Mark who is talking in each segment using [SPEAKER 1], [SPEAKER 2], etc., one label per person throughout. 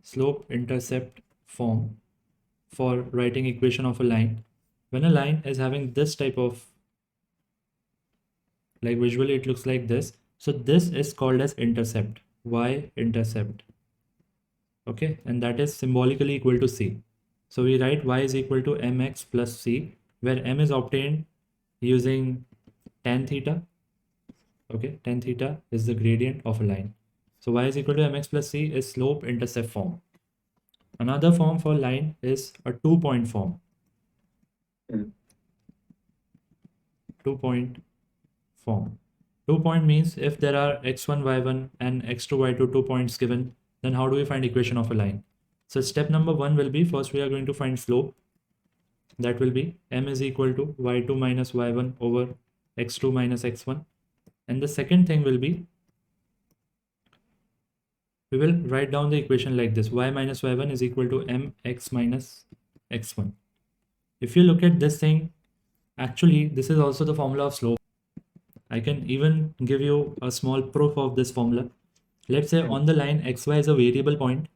[SPEAKER 1] slope-intercept form for writing equation of a line. When a line is having this type of, like visually it looks like this. So this is called as intercept, y-intercept. Okay, and that is symbolically equal to c. So we write y is equal to mx plus c, where m is obtained using tan theta. Okay, tan theta is the gradient of a line. So y is equal to mx plus c is slope-intercept form. Another form for line is a two-point form. Two-point form. 2-point means if there are x1, y1 and x2, y2 2 points given, then how do we find equation of a line? So step number 1 will be, first we are going to find slope. That will be m is equal to y2 minus y1 over x2 minus x1. And the second thing will be, we will write down the equation like this: y minus y1 is equal to mx minus x1. If you look at this thing, actually this is also the formula of slope. I can even give you a small proof of this formula. Let's say on the line xy is a variable point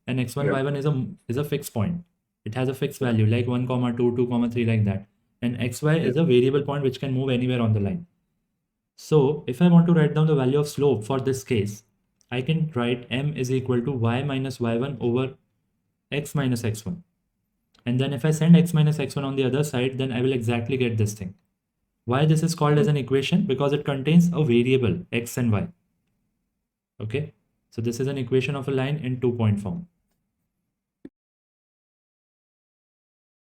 [SPEAKER 1] and x1 y1 is a fixed point. It has a fixed value like 1 comma 2 2 comma 3 like that, and xy is a variable point which can move anywhere on the line. So if I want to write down the value of slope for this case, I can write m is equal to y minus y1 over x minus x1. And then if I send x minus x1 on the other side, then I will exactly get this thing. Why this is called as an equation? Because it contains a variable x and y. Okay, so this is an equation of a line in two-point form.